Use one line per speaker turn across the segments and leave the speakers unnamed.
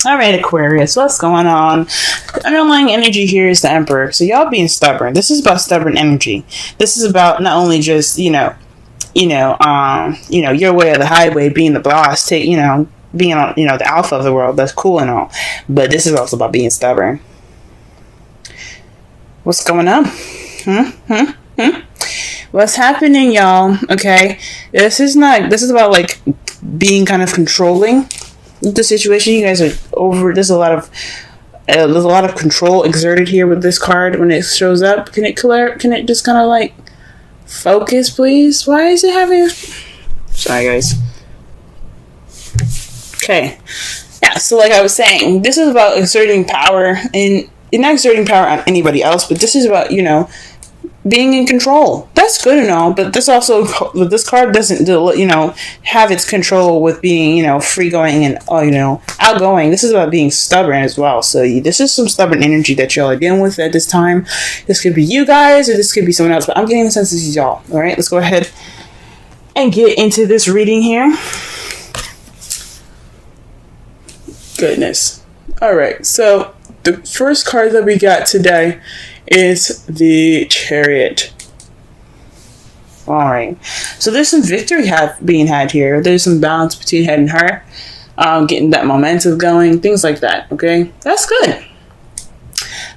All right, Aquarius, what's going on? The underlying energy here is the Emperor. So y'all being stubborn. This is about stubborn energy. This is about not only just your way or the highway, being the boss, being on the alpha of the world. That's cool and all, but this is also about being stubborn. What's going on? What's happening, y'all? Okay, this is about like being kind of controlling the situation. You guys are over. There's a lot of control exerted here with this card when it shows up. Can it just kind of like focus, please? Why is it having? Sorry, guys. Okay, yeah. So like I was saying, this is about exerting power, and you're not exerting power on anybody else, but this is about being in control. That's good and all, but this card doesn't have its control with being free going and outgoing. This is about being stubborn as well. So this is some stubborn energy that y'all are dealing with at this time. This could be you guys or this could be someone else, but I'm getting the sense this is y'all. All right, let's go ahead and get into this reading here. Goodness. All right, so the first card that we got today is the Chariot. Alright, so there's some victory being had here. There's some balance between head and heart, getting that momentum going, things like that. Okay, that's good.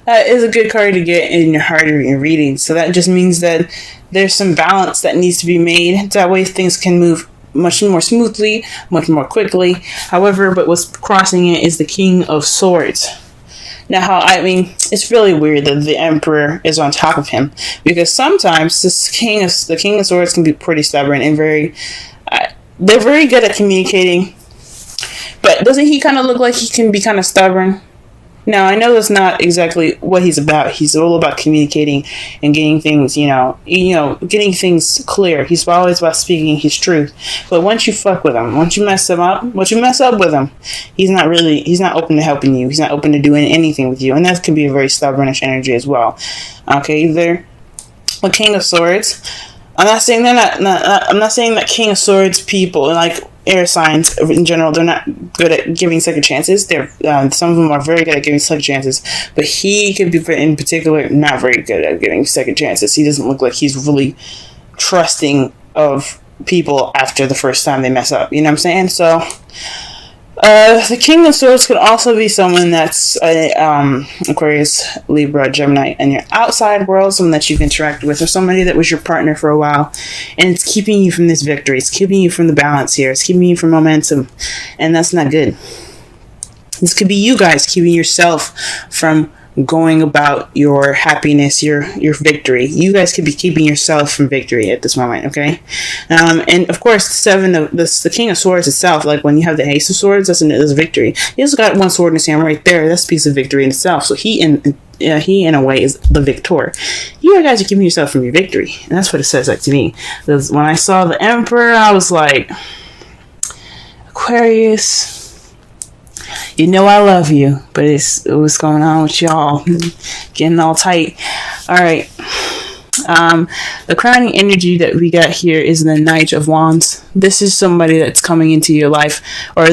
That is a good card to get in your heart or your reading. So that just means that there's some balance that needs to be made. That way things can move much more smoothly, much more quickly. However, but what's crossing it is the King of Swords. Now, it's really weird that the Emperor is on top of him, because sometimes the King of Swords can be pretty stubborn and they're very good at communicating. But doesn't he kind of look like he can be kind of stubborn? Now, I know that's not exactly what he's about. He's all about communicating and getting things, getting things clear. He's always about speaking his truth. But once you fuck with him, once you mess up with him, he's not open to helping you. He's not open to doing anything with you. And that can be a very stubbornish energy as well. Okay, they're a King of Swords. I'm not saying that King of Swords people, like air signs in general, they're not good at giving second chances. Some of them are very good at giving second chances, but he could be, in particular, not very good at giving second chances. He doesn't look like he's really trusting of people after the first time they mess up. You know what I'm saying? So, the King of Swords could also be someone that's Aquarius, Libra, Gemini, and your outside world, someone that you've interacted with, or somebody that was your partner for a while, and it's keeping you from this victory. It's keeping you from the balance here. It's keeping you from momentum, and that's not good. This could be you guys keeping yourself from going about your happiness, your victory. You guys could be keeping yourself from victory at this moment, okay? And of course, the King of Swords itself, like when you have the Ace of Swords, that's a victory. He also got one sword in his hand right there. That's a piece of victory in itself. So he in a way is the victor. You guys are keeping yourself from your victory, and that's what it says like to me. Because when I saw the Emperor, I was like, Aquarius, you know I love you, but what's going on with y'all? Getting all tight. All right. The crowning energy that we got here is the Knight of Wands. This is somebody that's coming into your life, or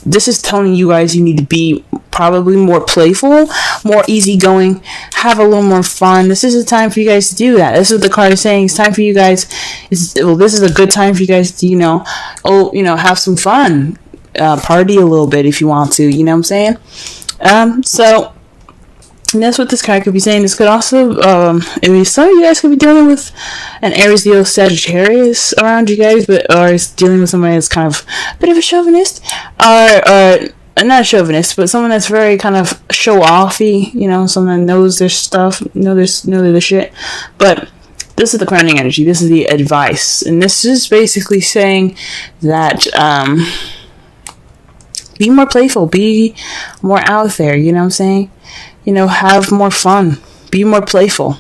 this is telling you guys you need to be probably more playful, more easygoing, have a little more fun. This is a time for you guys to do that. This is what the card is saying. It's time for you guys. This is a good time for you guys to, have some fun. Party a little bit if you want to, you know what I'm saying? So that's what this card could be saying. This could also, some of you guys could be dealing with an Aries, Leo, Sagittarius around you guys, or is dealing with somebody that's kind of a bit of a chauvinist, or not a chauvinist, but someone that's very kind of show-offy, someone that knows their stuff, know their shit. But this is the crowning energy. This is the advice, and this is basically saying that be more playful, be more out there, you know what I'm saying? Have more fun, be more playful.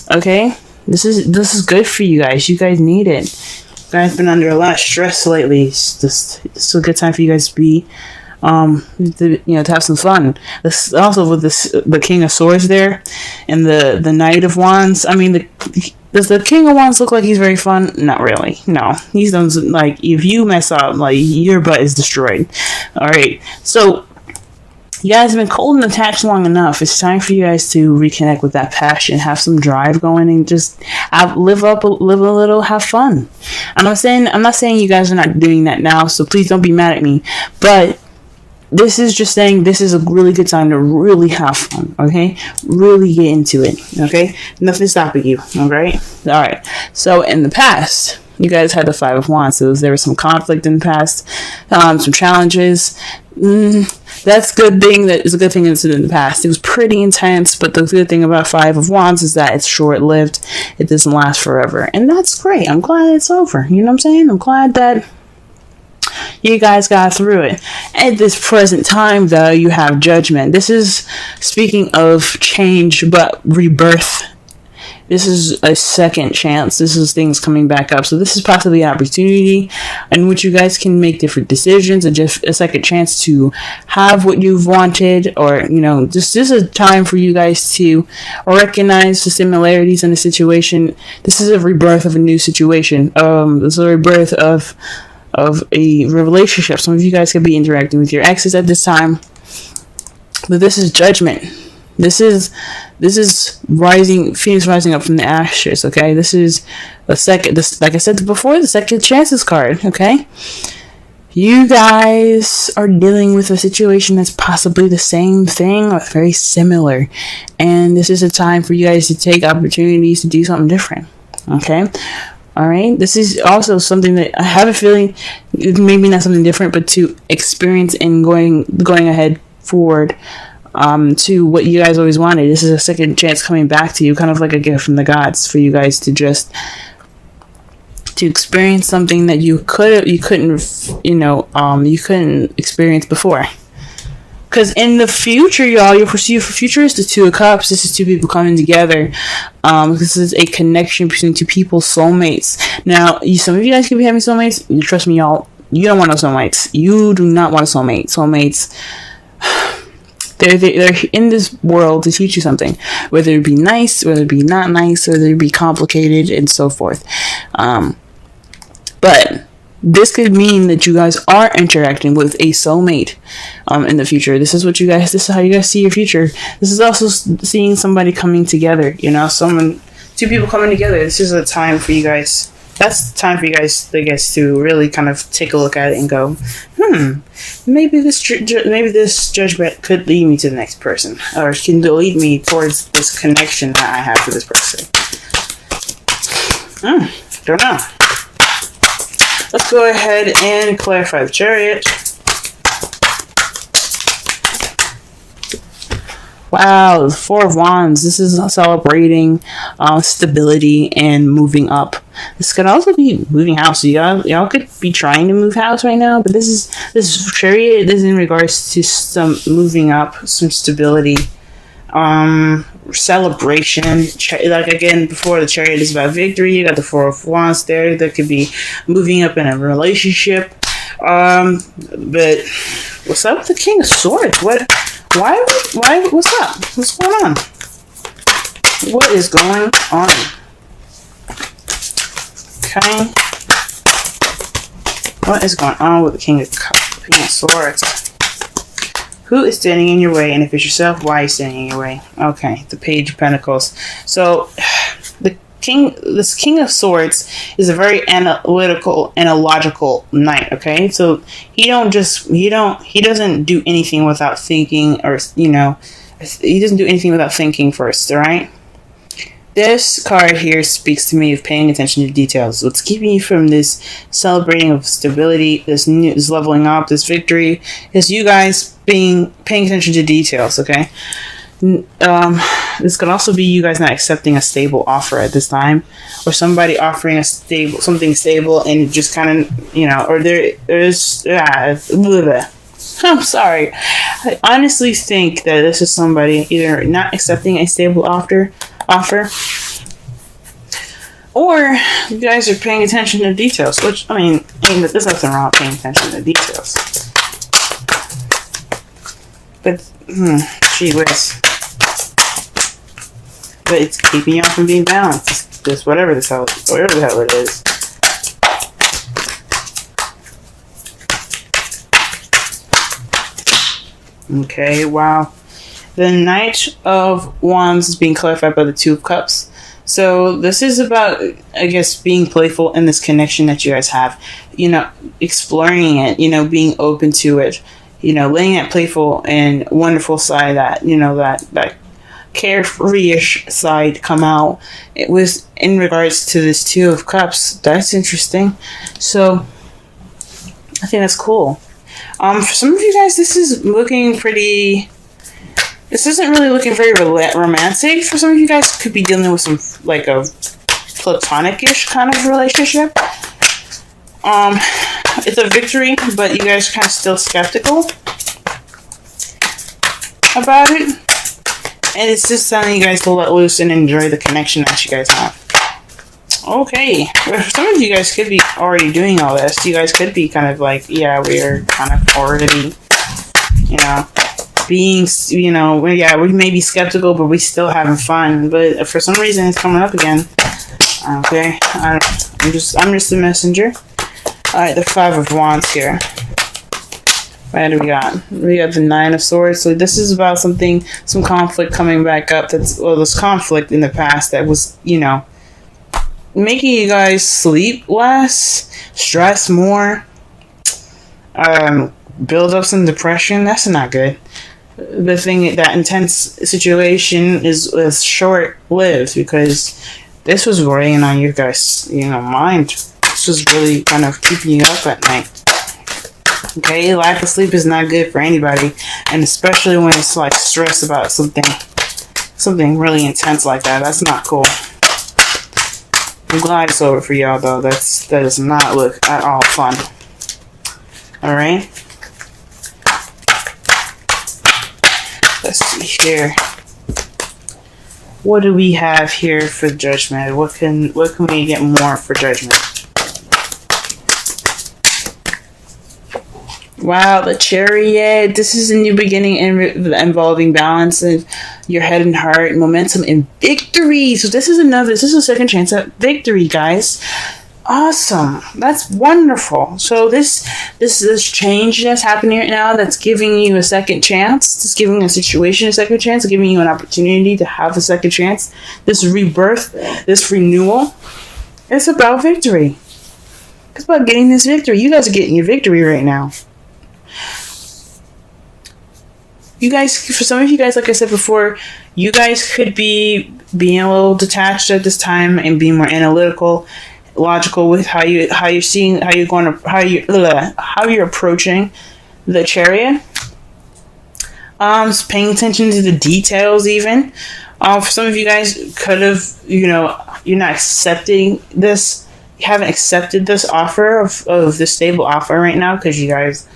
Okay? This is good for you guys. You guys need it. You guys been under a lot of stress lately. It's a good time for you guys to be to have some fun. This also with the King of Swords there and the Knight of Wands. Does the King of Wands look like he's very fun? Not really. No. He's done, like, if you mess up, like, your butt is destroyed. Alright. So, You guys have been cold and attached long enough. It's time for you guys to reconnect with that passion, have some drive going, and just live a little, have fun. I'm not saying you guys are not doing that now, so please don't be mad at me. But this is just saying this is a really good time to really have fun, okay? Really get into it, okay? Nothing stopping you, alright? Alright, so in the past, you guys had the Five of Wands, so there was some conflict in the past, some challenges. That's good thing. That is a good thing that's in the past. It was pretty intense, but the good thing about Five of Wands is that it's short-lived. It doesn't last forever, and that's great. I'm glad it's over. You know what I'm saying? I'm glad that you guys got through it. At this present time, though, you have Judgment. This is speaking of change, but rebirth. This is a second chance. This is things coming back up. So this is possibly an opportunity in which you guys can make different decisions and just a second chance to have what you've wanted, or, you know, this is a time for you guys to recognize the similarities in the situation. This is a rebirth of a new situation. This is a rebirth of a relationship. Some of you guys could be interacting with your exes at this time, but this is Judgment. This is rising, Phoenix rising up from the ashes. Okay, this is the second. Like I said before, the second chances card. Okay, you guys are dealing with a situation that's possibly the same thing or very similar, and this is a time for you guys to take opportunities to do something different. Okay. All right. This is also something that I have a feeling, maybe not something different, but to experience and going ahead forward to what you guys always wanted. This is a second chance coming back to you, kind of like a gift from the gods for you guys to just to experience something that you couldn't experience before. Because in the future, y'all, your future is the Two of Cups. This is two people coming together. This is a connection between two people, soulmates. Now, some of you guys could be having soulmates. Trust me, y'all, you don't want no soulmates. You do not want a soulmate. Soulmates, they're in this world to teach you something, whether it be nice, whether it be not nice, whether it be complicated, and so forth. But this could mean that you guys are interacting with a soulmate in the future. This is how you guys see your future. This is also seeing somebody coming together, you know, two people coming together. This is a time for you guys. That's the time for you guys, I guess, to really kind of take a look at it and go, maybe this judgment could lead me to the next person, or can lead me towards this connection that I have with this person. Don't know. Let's go ahead and clarify the Chariot. Wow, the Four of Wands. This is celebrating stability and moving up. This could also be moving house. Y'all could be trying to move house right now, but this Chariot is in regards to some moving up, some stability, celebration. Like again, before, the Chariot is about victory. You got the Four of Wands there. That could be moving up in a relationship. But what's up with the King of Swords? Why, what's up? What's going on? What is going on? Okay. What is going on with the King of Swords? Who is standing in your way? And if it's yourself, why are you standing in your way? Okay, the Page of Pentacles. So, this King of Swords is a very analytical and a logical knight, okay? So he doesn't do anything without thinking, or, he doesn't do anything without thinking first, all right? This card here speaks to me of paying attention to details. What's keeping you from this celebrating of stability, this leveling up, this victory, is you guys paying attention to details, okay? This could also be you guys not accepting a stable offer at this time, or somebody offering something stable and just kind of, or there's I'm sorry. I honestly think that this is somebody either not accepting a stable offer, or you guys are paying attention to details, which, there's nothing wrong with paying attention to details. But, gee whiz. But it's keeping y'all from being balanced. It's just whatever the hell it is. Okay, wow. The Knight of Wands is being clarified by the Two of Cups. So this is about, I guess, being playful in this connection that you guys have. You know, exploring it, you know, being open to it. You know, letting that playful and wonderful side, that, you know, that carefree-ish side come out. It was in regards to this Two of Cups. That's interesting. So I think that's cool. For some of you guys, this is looking pretty... This isn't really looking very romantic. For some of you guys, could be dealing with some, like, a platonic-ish kind of relationship. It's a victory, but you guys are kind of still skeptical about it. And it's just telling you guys to let loose and enjoy the connection that you guys have. Okay. Some of you guys could be already doing all this. You guys could be kind of like, yeah, we're kind of already, you know, being, you know, yeah, we may be skeptical, but we still having fun. But for some reason, it's coming up again. Okay. I'm just the messenger. Alright, the Five of Wands here. What do we got? We got the Nine of Swords. So this is about something, some conflict coming back up. That's, well, this conflict in the past that was, you know, making you guys sleep less, stress more, build up some depression. That's not good. The thing, that intense situation is short-lived, because this was weighing on you guys, you know, mind. This was really kind of keeping you up at night. Okay, lack of sleep is not good for anybody, and especially when it's like stress about something really intense like that. That's not cool. I'm glad it's over for y'all, though. That does not look at all fun. All right. Let's see here. What do we have here for Judgment? What can we get more for Judgment? Wow, the Chariot. This is a new beginning involving balance of your head and heart, momentum, and victory. So this is a second chance at victory, guys. Awesome. That's wonderful. So this change that's happening right now, that's giving you a second chance. It's giving a situation a second chance, giving you an opportunity to have a second chance. This rebirth, this renewal, it's about victory. It's about getting this victory. You guys are getting your victory right now. You guys, for some of you guys, like I said before, you guys could be being a little detached at this time and being more analytical, logical with how you're approaching the Chariot. Paying attention to the details even. For some of you guys could have, you know, you're not accepting this. You haven't accepted this offer of this stable offer right now, because you guys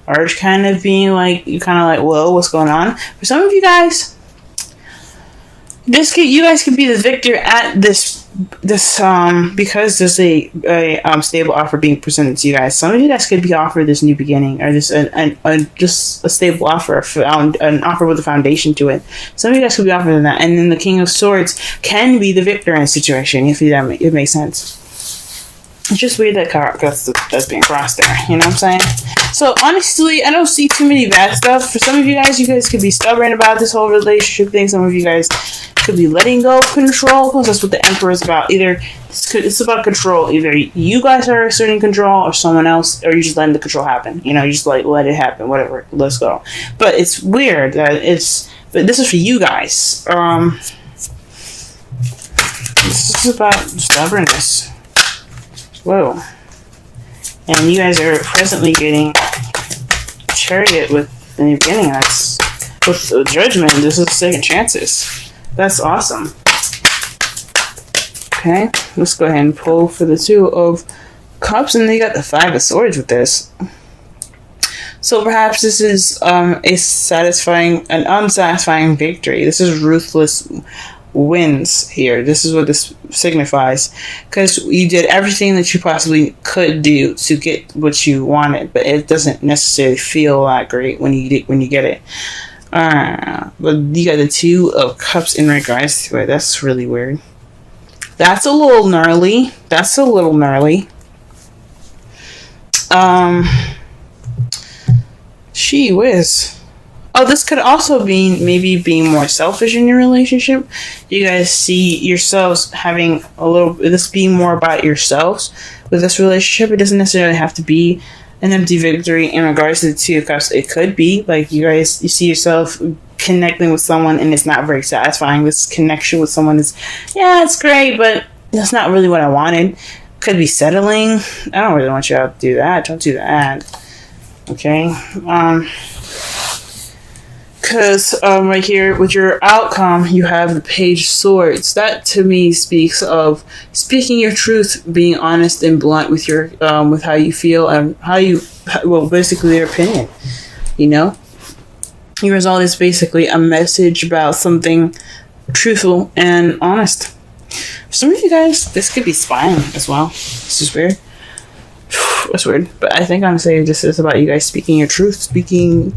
are kind of being like, you're kind of like, whoa, what's going on? For some of you guys, you guys could be the victor at this because there's a stable offer being presented to you guys. Some of you guys could be offered this new beginning, or this just a stable offer, an offer with a foundation to it. Some of you guys could be offered that, and then the King of Swords can be the victor in a situation, if it makes sense. It's just weird that that's being crossed there. You know what I'm saying? So honestly, I don't see too many bad stuff. For some of you guys could be stubborn about this whole relationship thing. Some of you guys could be letting go of control, because that's what the Emperor is about. Either it's about control. Either you guys are asserting control, or someone else, or you just letting the control happen. You know, you just like let it happen. Whatever. Let's go. But it's weird that but this is for you guys. This is about stubbornness. Whoa. And you guys are presently getting Chariot with the new beginning. That's with Judgment. This is second chances. That's awesome. Okay, let's go ahead and pull for the Two of Cups, and they got the Five of Swords with this. So perhaps this is an unsatisfying victory. This is ruthless wins here. This is what this signifies, because you did everything that you possibly could do to get what you wanted, but it doesn't necessarily feel that great when you get it. But you got the Two of Cups in regards to it. That's really weird. That's a little gnarly. Gee whiz. Oh, this could also be maybe being more selfish in your relationship. You guys see yourselves having this being more about yourselves with this relationship. It doesn't necessarily have to be an empty victory in regards to the Two of Cups. It could be like you see yourself connecting with someone and it's not very satisfying. This connection with someone is, yeah, it's great, but that's not really what I wanted. Could be settling. I don't really want you to do that. Don't do that. Okay. Because right here with your outcome, you have the Page of Swords. That to me speaks of speaking your truth, being honest and blunt with your with how you feel and basically your opinion. You know, your result is basically a message about something truthful and honest. For some of you guys, this could be spying as well. This is weird. It's weird, but I think I'm saying this is about you guys speaking your truth, speaking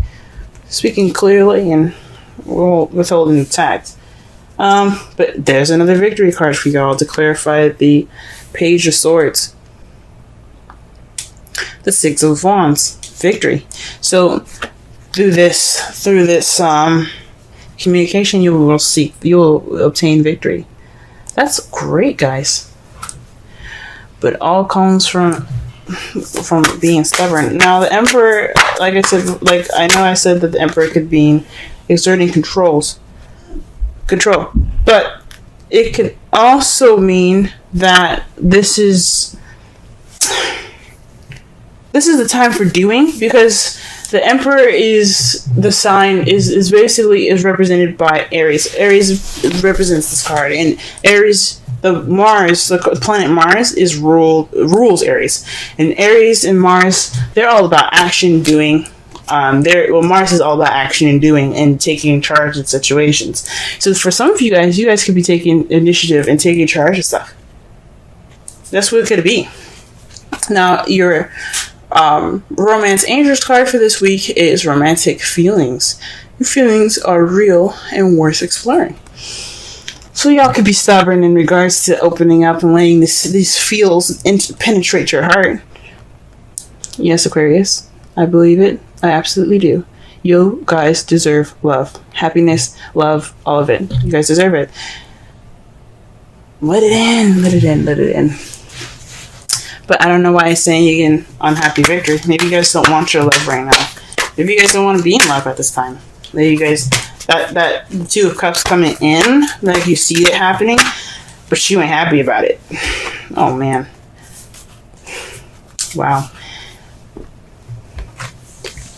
clearly and withholding the tact. But there's another victory card for y'all to clarify the Page of Swords. The Six of Wands. Victory. So through this communication, you will obtain victory. That's great, guys. But all comes from being stubborn. Now the Emperor, like I said, I said that the Emperor could be exerting control, but it could also mean that this is the time for doing, because the Emperor is the sign is basically represented by Aries. Aries represents this card, and Aries, the planet Mars rules Aries, and Aries and Mars, they're all about action, doing. Mars is all about action and doing and taking charge in situations. So for some of you guys could be taking initiative and taking charge of stuff. That's what it could be. Now your romance angels card for this week is romantic feelings. Your feelings are real and worth exploring. So y'all could be stubborn in regards to opening up and letting these feels penetrate your heart. Yes, Aquarius, I believe it. I absolutely do. You guys deserve love, happiness, love, all of it. You guys deserve it. Let it in, let it in, let it in. But I don't know why it's saying you get an unhappy victory. Maybe you guys don't want your love right now. Maybe you guys don't want to be in love at this time. Maybe you guys, that Two of Cups coming in, like you see it happening, but you ain't happy about it. Oh man. Wow.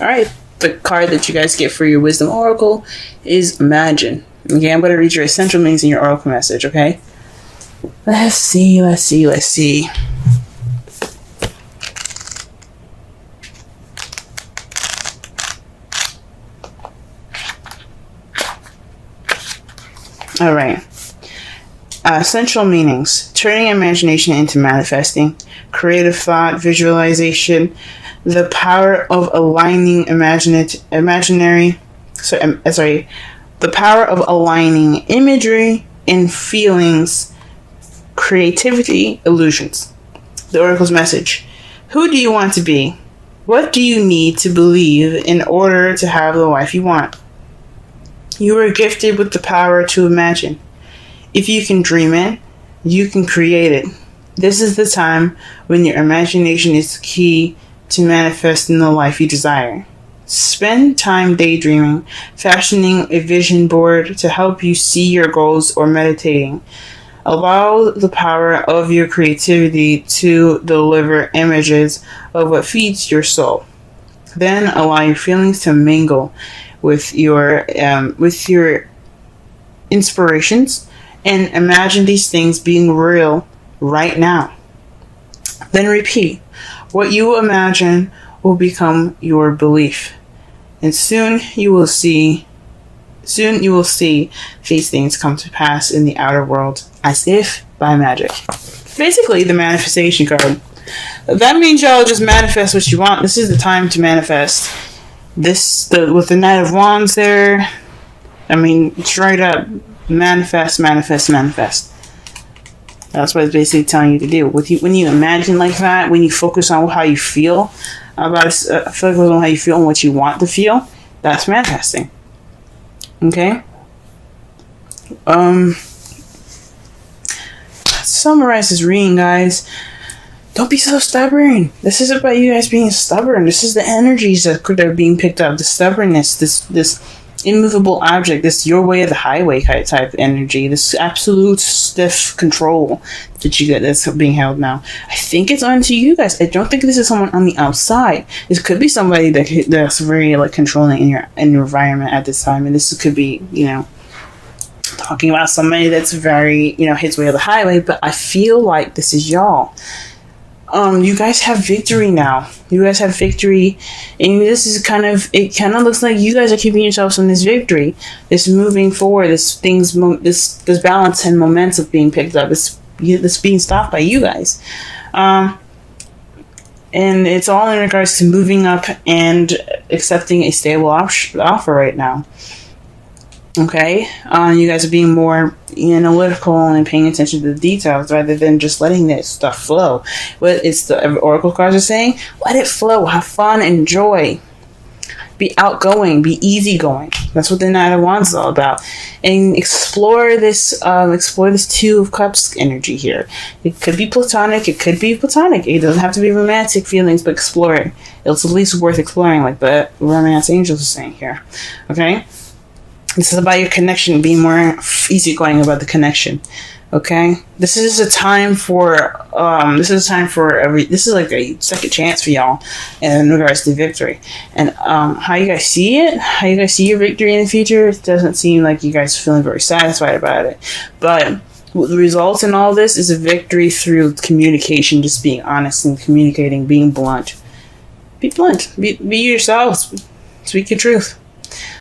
Alright, the card that you guys get for your Wisdom Oracle is Imagine. Okay, I'm going to read your essential meanings in your Oracle message, okay? Let's see. Alright. Essential meanings. Turning imagination into manifesting. Creative thought, visualization. The power of aligning the power of aligning imagery and feelings, creativity, illusions. The Oracle's message. Who do you want to be? What do you need to believe in order to have the life you want? You are gifted with the power to imagine. If you can dream it, you can create it. This is the time when your imagination is key to manifesting the life you desire. Spend time daydreaming, fashioning a vision board to help you see your goals, or meditating. Allow the power of your creativity to deliver images of what feeds your soul. Then allow your feelings to mingle with your inspirations, and imagine these things being real right now. Then repeat. What you imagine will become your belief, and soon you will see these things come to pass in the outer world as if by magic. Basically, the manifestation card. That means y'all just manifest what you want. This is the time to manifest. With the Knight of Wands there, I mean, straight up, manifest. That's what it's basically telling you to do. When you imagine like that, when you focus on how you feel about it, focus on how you feel and what you want to feel, that's manifesting. Okay. Summarize this reading, guys. Don't be so stubborn. This is about you guys being stubborn. This is the energies that are being picked up. The stubbornness, this immovable object, this your way of the highway type energy, this absolute stiff control that you get that's being held now. I think it's onto you guys. I don't think this is someone on the outside. This could be somebody that's very like controlling in your environment at this time, and this could be, you know, talking about somebody that's very, you know, his way of the highway. But I feel like this is y'all. You guys have victory now. You guys have victory, and this is it kind of looks like you guys are keeping yourselves in this victory, this moving forward, this balance and momentum being picked up, this being stopped by you guys, and it's all in regards to moving up and accepting a stable offer right now. Okay, you guys are being more analytical and paying attention to the details rather than just letting this stuff flow. What it's the oracle cards are saying: let it flow, have fun, enjoy, be outgoing, be easygoing. That's what the Knight of Wands is all about, and explore this Two of Cups energy here. It could be platonic, it could be platonic. It doesn't have to be romantic feelings, but explore it. It's at least worth exploring, like the romance angels are saying here. Okay. This is about your connection, being more easygoing about the connection. Okay, this is a time for this is like a second chance for y'all in regards to victory. And how you guys see it, how you guys see your victory in the future, it doesn't seem like you guys are feeling very satisfied about it. But the result in all this is a victory through communication, just being honest and communicating, being blunt. Be blunt. Be yourselves. Speak your truth.